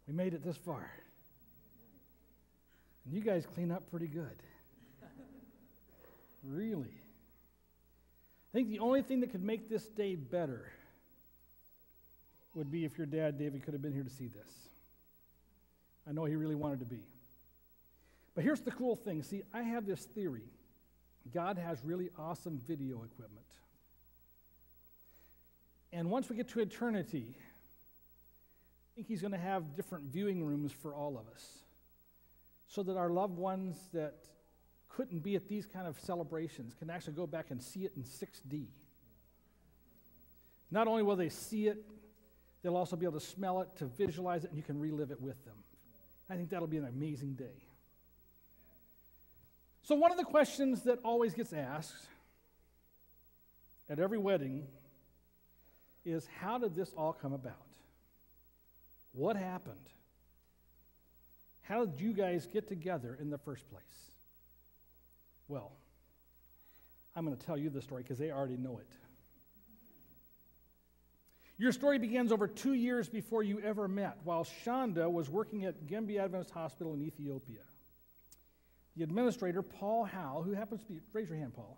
We made it this far. And you guys clean up pretty good. Really. I think the only thing that could make this day better would be if your dad, David, could have been here to see this. I know he really wanted to be. But here's the cool thing. See, I have this theory. God has really awesome video equipment. And once we get to eternity, I think he's going to have different viewing rooms for all of us, so that our loved ones that couldn't be at these kind of celebrations can actually go back and see it in 6D. Not only will they see it, they'll also be able to smell it, to visualize it, and you can relive it with them. I think that'll be an amazing day. So one of the questions that always gets asked at every wedding is, how did this all come about? What happened? How did you guys get together in the first place? Well, I'm going to tell you the story because they already know it. Your story begins over 2 years before you ever met, while Shaunda was working at Gembi Adventist Hospital in Ethiopia. The administrator, Paul Howe, who happens to be, raise your hand, Paul.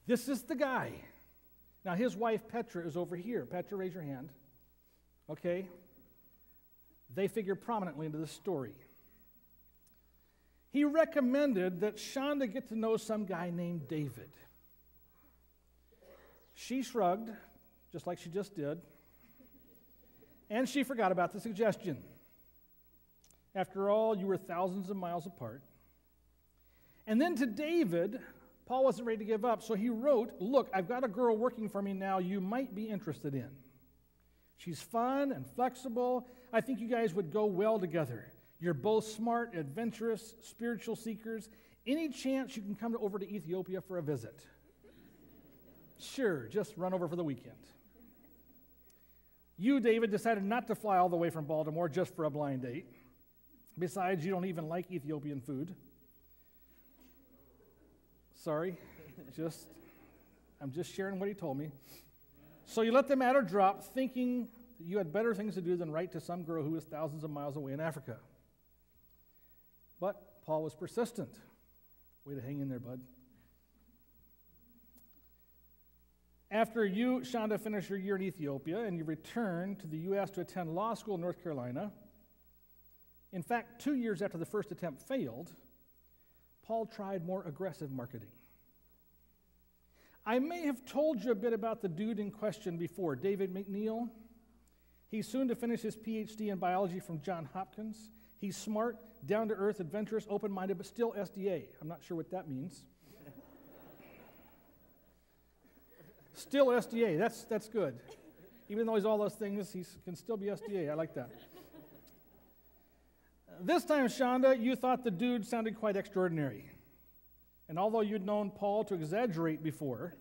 This is the guy. Now, his wife, Petra, is over here. Petra, raise your hand. Okay? They figure prominently into this story. He recommended that Shaunda get to know some guy named David. She shrugged, just like she just did, and she forgot about the suggestion. After all, you were thousands of miles apart. And then to David, Paul wasn't ready to give up, so he wrote, "Look, I've got a girl working for me now you might be interested in. She's fun and flexible. I think you guys would go well together. You're both smart, adventurous, spiritual seekers. Any chance you can come over to Ethiopia for a visit?" Sure, just run over for the weekend. You, David, decided not to fly all the way from Baltimore just for a blind date. Besides, you don't even like Ethiopian food. Sorry, I'm just sharing what he told me. So you let the matter drop, thinking that you had better things to do than write to some girl who was thousands of miles away in Africa. But Paul was persistent. Way to hang in there, bud. After you, Shaunda, finish your year in Ethiopia and you return to the U.S. to attend law school in North Carolina, in fact, 2 years after the first attempt failed, Paul tried more aggressive marketing. I may have told you a bit about the dude in question before, David McNeil. He's soon to finish his PhD in biology from Johns Hopkins. He's smart, down-to-earth, adventurous, open-minded, but still SDA. I'm not sure what that means. Still SDA, that's good. Even though he's all those things, he can still be SDA. I like that. This time, Shaunda, you thought the dude sounded quite extraordinary. And although you'd known Paul to exaggerate before,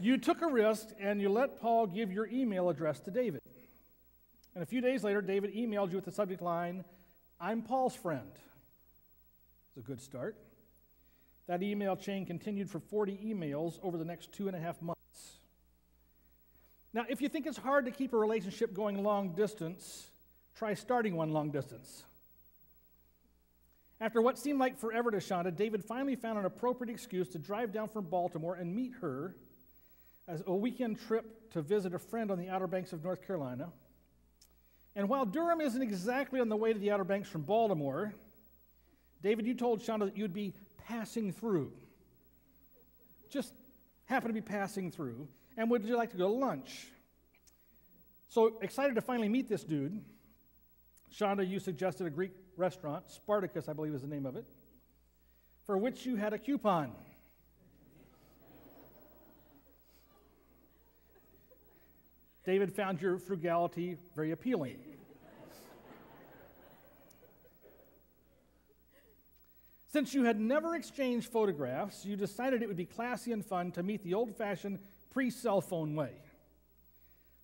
you took a risk and you let Paul give your email address to David. And a few days later, David emailed you with the subject line, "I'm Paul's friend." It's a good start. That email chain continued for 40 emails over the next 2.5 months. Now, if you think it's hard to keep a relationship going long distance, try starting one long distance. After what seemed like forever to Shaunda, David finally found an appropriate excuse to drive down from Baltimore and meet her as a weekend trip to visit a friend on the Outer Banks of North Carolina. And while Durham isn't exactly on the way to the Outer Banks from Baltimore, David, you told Shaunda that you'd be passing through. Just happen to be passing through. And would you like to go to lunch? So excited to finally meet this dude, Shaunda, you suggested a Greek restaurant, Spartacus, I believe is the name of it, for which you had a coupon. David found your frugality very appealing. Since you had never exchanged photographs, you decided it would be classy and fun to meet the old-fashioned pre-cell phone way.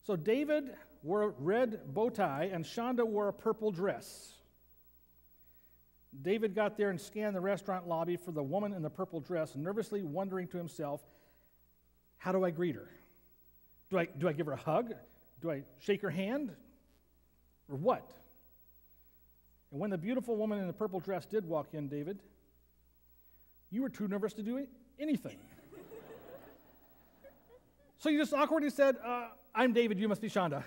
So David wore a red bow tie and Shaunda wore a purple dress. David got there and scanned the restaurant lobby for the woman in the purple dress, nervously wondering to himself, how do I greet her? Do I give her a hug? Do I shake her hand? Or what? And when the beautiful woman in the purple dress did walk in, David, you were too nervous to do anything. So you just awkwardly said, I'm David, you must be Shaunda.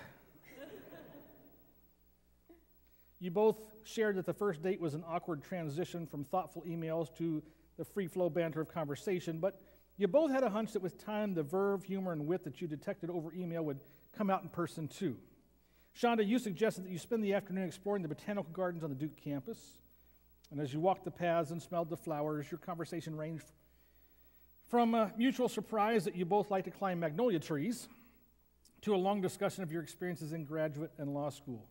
You both shared that the first date was an awkward transition from thoughtful emails to the free-flow banter of conversation, but you both had a hunch that with time, the verve, humor, and wit that you detected over email would come out in person too. Shaunda, you suggested that you spend the afternoon exploring the botanical gardens on the Duke campus, and as you walked the paths and smelled the flowers, your conversation ranged from a mutual surprise that you both like to climb magnolia trees to a long discussion of your experiences in graduate and law school.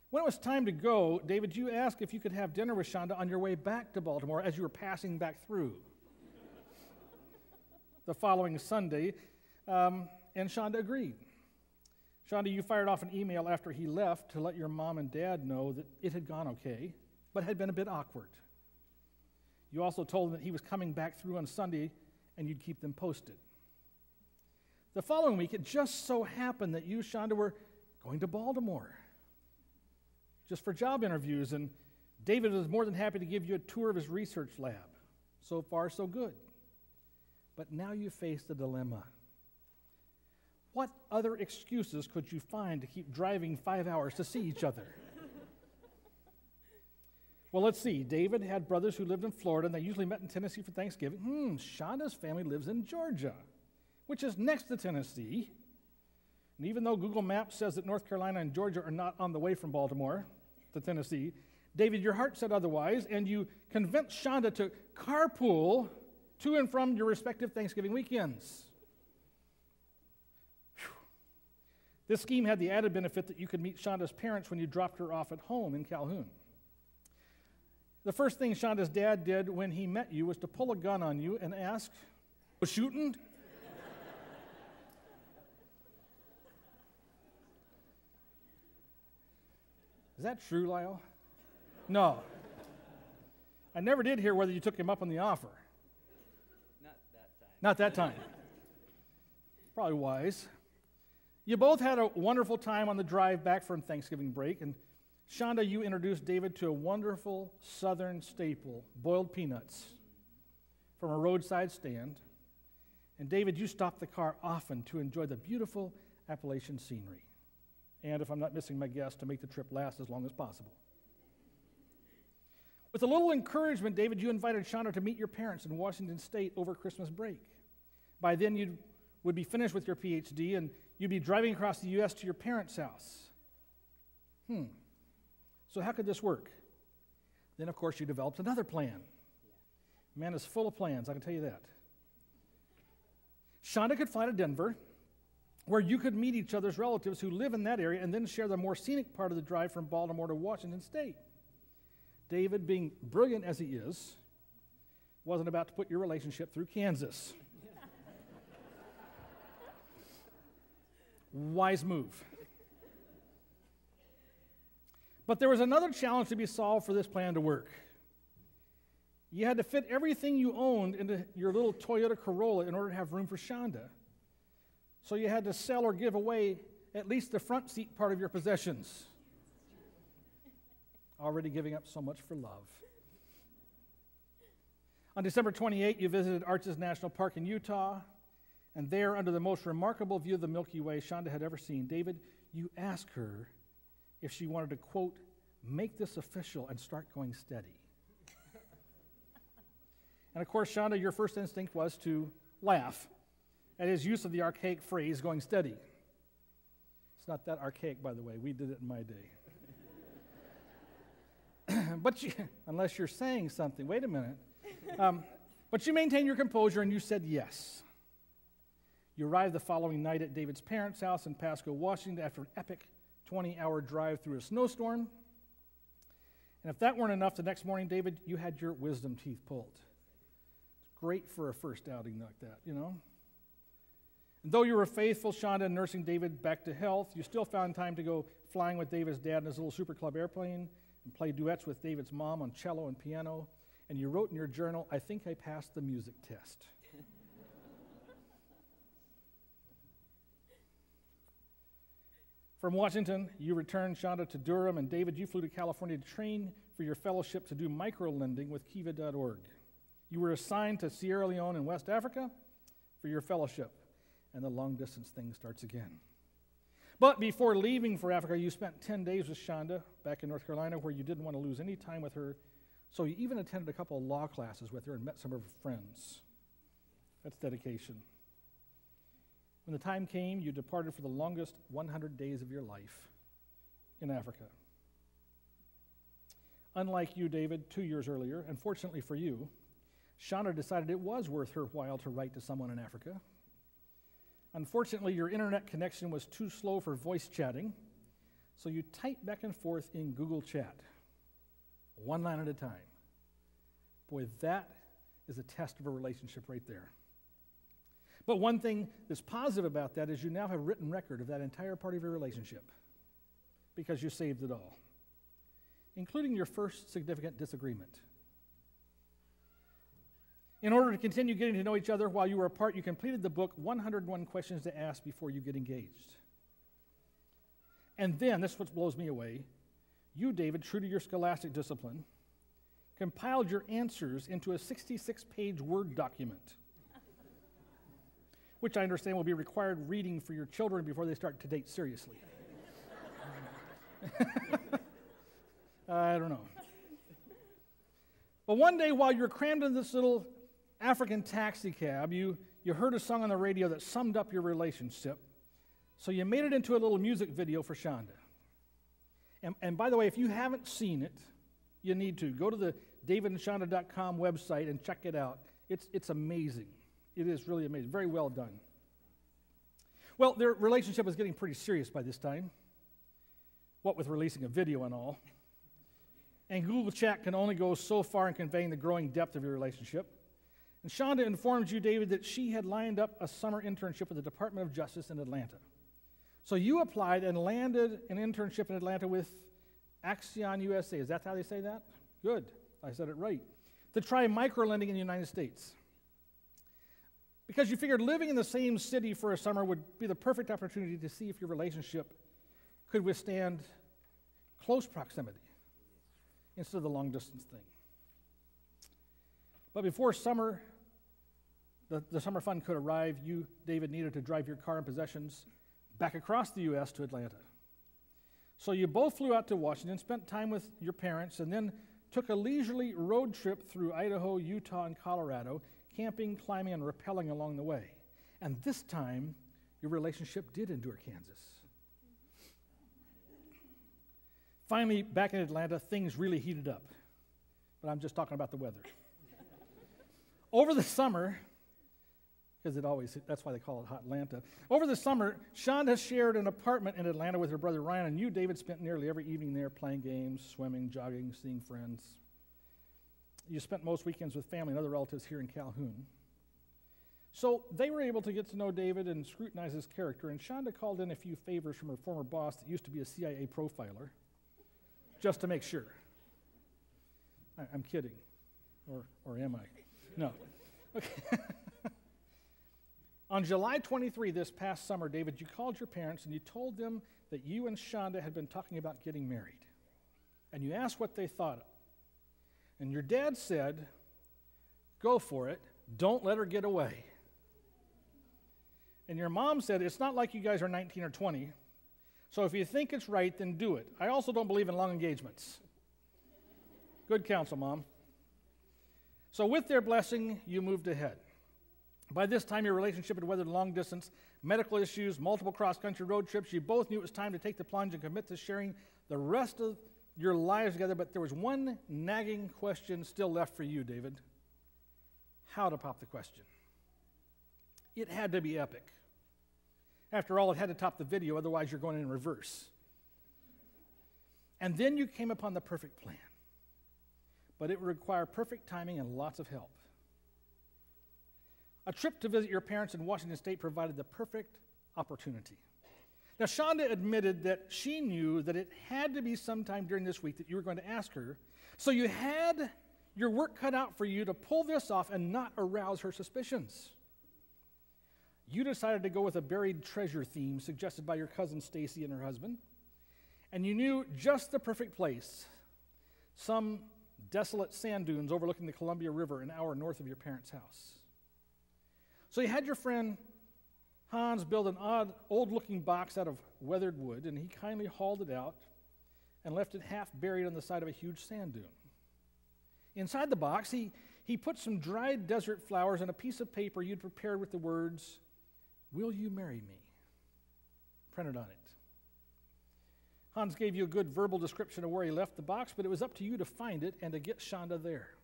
When it was time to go, David, you asked if you could have dinner with Shaunda on your way back to Baltimore as you were passing back through the following Sunday, and Shaunda agreed. Shaunda, you fired off an email after he left to let your mom and dad know that it had gone okay, but had been a bit awkward. You also told him that he was coming back through on Sunday and you'd keep them posted. The following week, it just so happened that you, Shaunda, were going to Baltimore just for job interviews, and David was more than happy to give you a tour of his research lab. So far, so good. But now you face the dilemma. What other excuses could you find to keep driving 5 hours to see each other? Well, let's see. David had brothers who lived in Florida, and they usually met in Tennessee for Thanksgiving. Shaunda's family lives in Georgia, which is next to Tennessee. And even though Google Maps says that North Carolina and Georgia are not on the way from Baltimore to Tennessee, David, your heart said otherwise, and you convinced Shaunda to carpool to and from your respective Thanksgiving weekends. Whew. This scheme had the added benefit that you could meet Shaunda's parents when you dropped her off at home in Calhoun. The first thing Shaunda's dad did when he met you was to pull a gun on you and ask, "Was shooting?" Is that true, Lyle? No. I never did hear whether you took him up on the offer. Not that time. Not that time. Probably wise. You both had a wonderful time on the drive back from Thanksgiving break, and Shaunda, you introduced David to a wonderful southern staple, boiled peanuts, from a roadside stand. And David, you stopped the car often to enjoy the beautiful Appalachian scenery. And if I'm not missing my guess, to make the trip last as long as possible. With a little encouragement, David, you invited Shaunda to meet your parents in Washington State over Christmas break. By then, you would be finished with your PhD, and you'd be driving across the U.S. to your parents' house. So how could this work? Then, of course, you developed another plan. Man is full of plans, I can tell you that. Shaunda could fly to Denver, where you could meet each other's relatives who live in that area and then share the more scenic part of the drive from Baltimore to Washington State. David, being brilliant as he is, wasn't about to put your relationship through Kansas. Wise move. But there was another challenge to be solved for this plan to work. You had to fit everything you owned into your little Toyota Corolla in order to have room for Shaunda. So you had to sell or give away at least the front seat part of your possessions. Already giving up so much for love. On December 28, you visited Arches National Park in Utah, and there, under the most remarkable view of the Milky Way Shaunda had ever seen, David, you asked her if she wanted to, quote, make this official and start going steady. And of course, Shaunda, your first instinct was to laugh at his use of the archaic phrase, going steady. It's not that archaic, by the way. We did it in my day. But unless you're saying something, wait a minute. But you maintained your composure and you said yes. You arrived the following night at David's parents' house in Pasco, Washington, after an epic 20-hour drive through a snowstorm. And if that weren't enough, the next morning, David, you had your wisdom teeth pulled. It's great for a first outing like that, you know? And though you were faithful, Shaunda, in nursing David back to health, you still found time to go flying with David's dad in his little Super Club airplane and play duets with David's mom on cello and piano. And you wrote in your journal, I think I passed the music test. From Washington, you returned, Shaunda, to Durham, and David, you flew to California to train for your fellowship to do microlending with Kiva.org. You were assigned to Sierra Leone in West Africa for your fellowship, and the long-distance thing starts again. But before leaving for Africa, you spent 10 days with Shaunda back in North Carolina, where you didn't want to lose any time with her, so you even attended a couple of law classes with her and met some of her friends. That's dedication. When the time came, you departed for the longest 100 days of your life in Africa. Unlike you, David, 2 years earlier, and fortunately for you, Shaunda decided it was worth her while to write to someone in Africa. Unfortunately, your internet connection was too slow for voice chatting, so you typed back and forth in Google Chat, one line at a time. Boy, that is a test of a relationship right there. But one thing that's positive about that is you now have written record of that entire part of your relationship because you saved it all, including your first significant disagreement. In order to continue getting to know each other while you were apart, you completed the book, 101 Questions to Ask Before You Get Engaged. And then, this is what blows me away, you, David, true to your scholastic discipline, compiled your answers into a 66-page Word document, which I understand will be required reading for your children before they start to date seriously. I don't know. But one day, while you're crammed in this little African taxi cab, you heard a song on the radio that summed up your relationship, so you made it into a little music video for Shaunda. And by the way, if you haven't seen it, you need to. Go to the davidandshaunda.com website and check it out. It's amazing. It is really amazing. Very well done. Well, their relationship was getting pretty serious by this time, what with releasing a video and all. And Google Chat can only go so far in conveying the growing depth of your relationship. And Shaunda informed you, David, that she had lined up a summer internship with the Department of Justice in Atlanta. So you applied and landed an internship in Atlanta with Axion USA. Is that how they say that? Good. I said it right. To try microlending in the United States. Because you figured living in the same city for a summer would be the perfect opportunity to see if your relationship could withstand close proximity instead of the long-distance thing. But before summer, the summer fun could arrive, you, David, needed to drive your car and possessions back across the U.S. to Atlanta. So you both flew out to Washington, spent time with your parents, and then took a leisurely road trip through Idaho, Utah, and Colorado, camping, climbing, and rappelling along the way. And this time, your relationship did endure Kansas. Finally, back in Atlanta, things really heated up. But I'm just talking about the weather. Over the summer, because that's why they call it Hot Atlanta. Over the summer, Shaunda shared an apartment in Atlanta with her brother Ryan, and you, David, spent nearly every evening there playing games, swimming, jogging, seeing friends. You spent most weekends with family and other relatives here in Calhoun. So they were able to get to know David and scrutinize his character, and Shaunda called in a few favors from her former boss that used to be a CIA profiler, just to make sure. I'm kidding. Or am I? No. Okay. On July 23 this past summer, David, you called your parents and you told them that you and Shaunda had been talking about getting married. And you asked what they thought. And your dad said, "Go for it. Don't let her get away." And your mom said, "It's not like you guys are 19 or 20, so if you think it's right, then do it. I also don't believe in long engagements." Good counsel, Mom. So with their blessing, you moved ahead. By this time, your relationship had weathered long distance, medical issues, multiple cross-country road trips. You both knew it was time to take the plunge and commit to sharing the rest of your lives together, but there was one nagging question still left for you, David. How to pop the question. It had to be epic. After all, it had to top the video, otherwise you're going in reverse. And then you came upon the perfect plan. But it would require perfect timing and lots of help. A trip to visit your parents in Washington State provided the perfect opportunity. Now, Shaunda admitted that she knew that it had to be sometime during this week that you were going to ask her, so you had your work cut out for you to pull this off and not arouse her suspicions. You decided to go with a buried treasure theme suggested by your cousin Stacy and her husband, and you knew just the perfect place, some desolate sand dunes overlooking the Columbia River an hour north of your parents' house. So you had your friend Hans build an odd, old-looking box out of weathered wood, and he kindly hauled it out and left it half buried on the side of a huge sand dune. Inside the box, he put some dried desert flowers and a piece of paper you'd prepared with the words, "Will you marry me?" printed on it. Hans gave you a good verbal description of where he left the box, but it was up to you to find it and to get Shaunda there.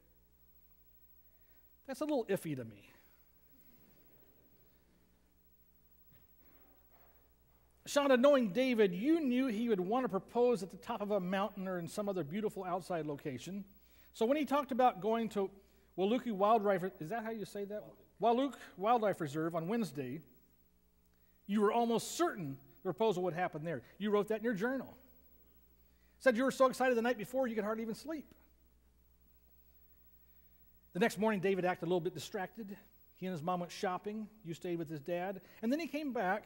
That's a little iffy to me. Shaunda, knowing David, you knew he would want to propose at the top of a mountain or in some other beautiful outside location. So when he talked about going to Waluke Wildlife, is that how you say that? Waluke Wildlife Reserve on Wednesday, you were almost certain the proposal would happen there. You wrote that in your journal. Said you were so excited the night before you could hardly even sleep. The next morning, David acted a little bit distracted. He and his mom went shopping. You stayed with his dad. And then he came back,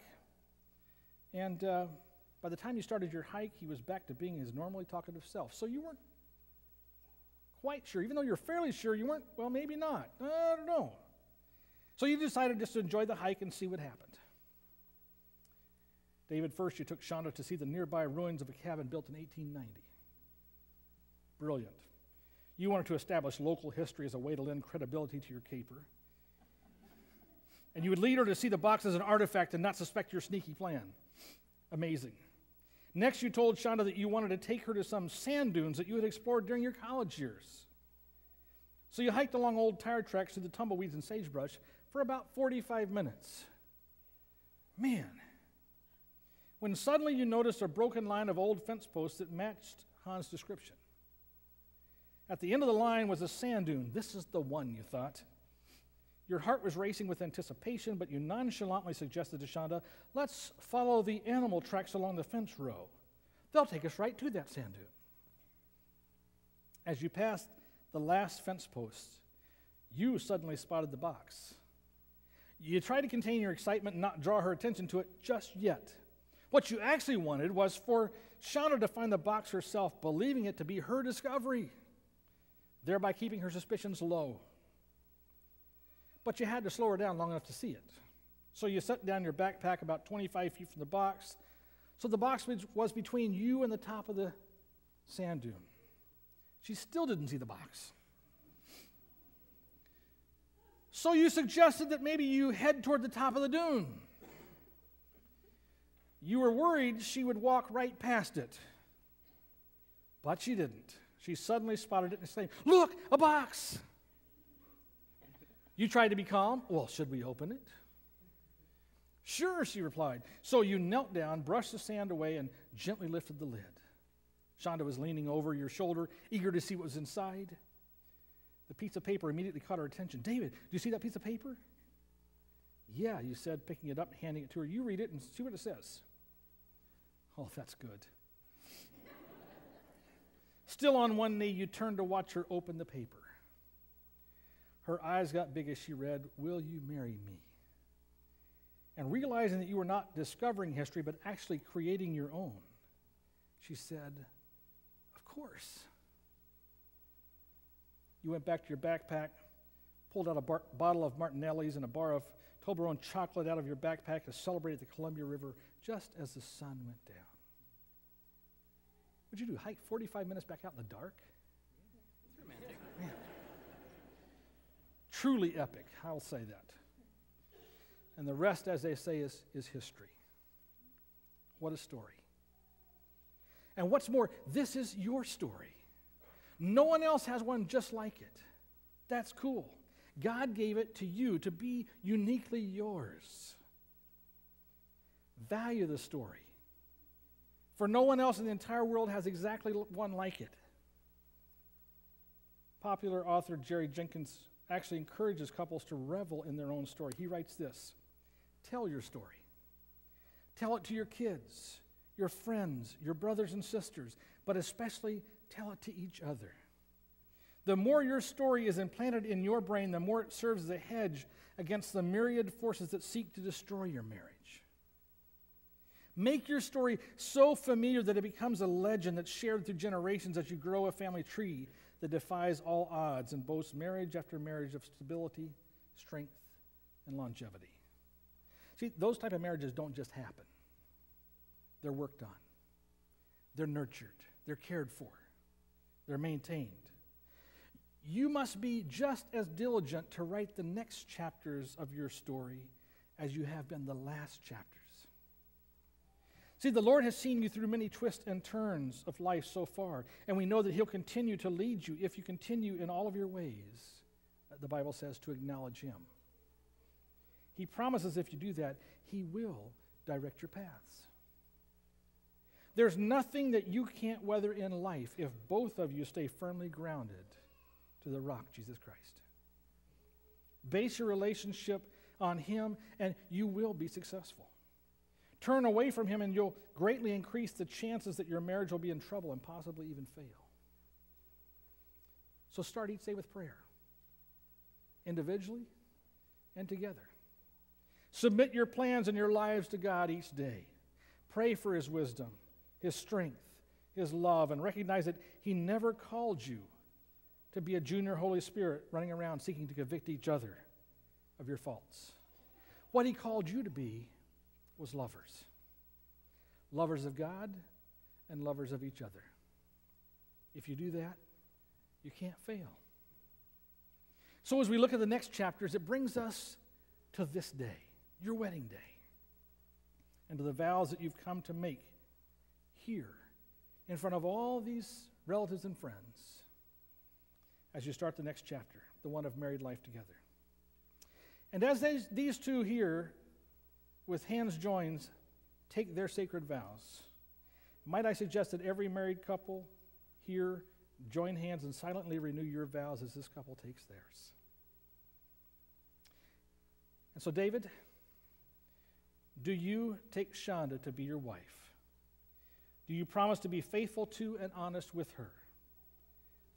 and by the time you started your hike, he was back to being his normally talkative self. So you weren't quite sure. Even though you're fairly sure, you weren't, well, maybe not. I don't know. So you decided just to enjoy the hike and see what happened. David, first you took Shaunda to see the nearby ruins of a cabin built in 1890. Brilliant. You wanted to establish local history as a way to lend credibility to your caper. And you would lead her to see the box as an artifact and not suspect your sneaky plan. Amazing. Next, you told Shaunda that you wanted to take her to some sand dunes that you had explored during your college years. So you hiked along old tire tracks through the tumbleweeds and sagebrush for about 45 minutes. Man, when suddenly you noticed a broken line of old fence posts that matched Hans' description. At the end of the line was a sand dune. This is the one, you thought. Your heart was racing with anticipation, but you nonchalantly suggested to Shaunda, let's follow the animal tracks along the fence row. They'll take us right to that sand dune. As you passed the last fence post, you suddenly spotted the box. You tried to contain your excitement and not draw her attention to it just yet. What you actually wanted was for Shaunda to find the box herself, believing it to be her discovery, thereby keeping her suspicions low. But you had to slow her down long enough to see it. So you set down your backpack about 25 feet from the box, so the box was between you and the top of the sand dune. She still didn't see the box. So you suggested that maybe you head toward the top of the dune. You were worried she would walk right past it. But she didn't. She suddenly spotted it and exclaimed, "Look, a box!" You tried to be calm. "Well, should we open it?" "Sure," she replied. So you knelt down, brushed the sand away, and gently lifted the lid. Shaunda was leaning over your shoulder, eager to see what was inside. The piece of paper immediately caught her attention. "David, do you see that piece of paper?" "Yeah," you said, picking it up and handing it to her. "You read it and see what it says." "Oh, that's good." Still on one knee, you turned to watch her open the paper. Her eyes got big as she read, "Will you marry me?" And realizing that you were not discovering history, but actually creating your own, she said, "Of course." You went back to your backpack, pulled out a bottle of Martinelli's and a bar of Toblerone chocolate out of your backpack to celebrate the Columbia River just as the sun went down. What'd you do, hike 45 minutes back out in the dark? It's romantic. Man. Truly epic, I'll say that. And the rest, as they say, is history. What a story. And what's more, this is your story. No one else has one just like it. That's cool. God gave it to you to be uniquely yours. Value the story. For no one else in the entire world has exactly one like it. Popular author Jerry Jenkins actually encourages couples to revel in their own story. He writes this: tell your story. Tell it to your kids, your friends, your brothers and sisters, but especially tell it to each other. The more your story is implanted in your brain, the more it serves as a hedge against the myriad forces that seek to destroy your marriage. Make your story so familiar that it becomes a legend that's shared through generations as you grow a family tree that defies all odds and boasts marriage after marriage of stability, strength, and longevity. See, those type of marriages don't just happen. They're worked on. They're nurtured. They're cared for. They're maintained. You must be just as diligent to write the next chapters of your story as you have been the last chapters. See, the Lord has seen you through many twists and turns of life so far, and we know that He'll continue to lead you if you continue in all of your ways, the Bible says, to acknowledge Him. He promises if you do that, He will direct your paths. There's nothing that you can't weather in life if both of you stay firmly grounded to the rock, Jesus Christ. Base your relationship on Him, and you will be successful. Turn away from Him, and you'll greatly increase the chances that your marriage will be in trouble and possibly even fail. So start each day with prayer, individually and together. Submit your plans and your lives to God each day. Pray for His wisdom, His strength, His love, and recognize that He never called you to be a junior Holy Spirit running around seeking to convict each other of your faults. What He called you to be was lovers. Lovers of God and lovers of each other. If you do that, you can't fail. So as we look at the next chapters, it brings us to this day, your wedding day, and to the vows that you've come to make here in front of all these relatives and friends as you start the next chapter, the one of married life together. And as these two here, with hands joined, take their sacred vows, might I suggest that every married couple here join hands and silently renew your vows as this couple takes theirs. And so, David, do you take Shaunda to be your wife? Do you promise to be faithful to and honest with her,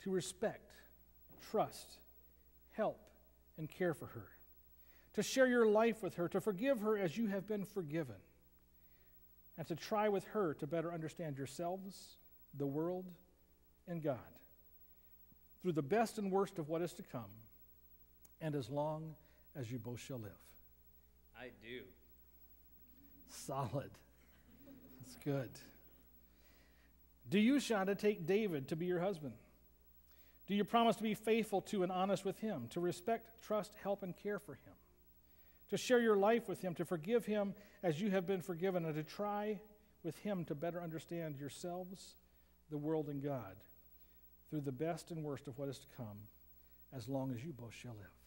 to respect, trust, help, and care for her, to share your life with her, to forgive her as you have been forgiven, and to try with her to better understand yourselves, the world, and God, through the best and worst of what is to come, and as long as you both shall live? I do. Solid. That's good. Do you, Shaunda, take David to be your husband? Do you promise to be faithful to and honest with him, to respect, trust, help, and care for him, to share your life with him, to forgive him as you have been forgiven, and to try with him to better understand yourselves, the world, and God, through the best and worst of what is to come, as long as you both shall live?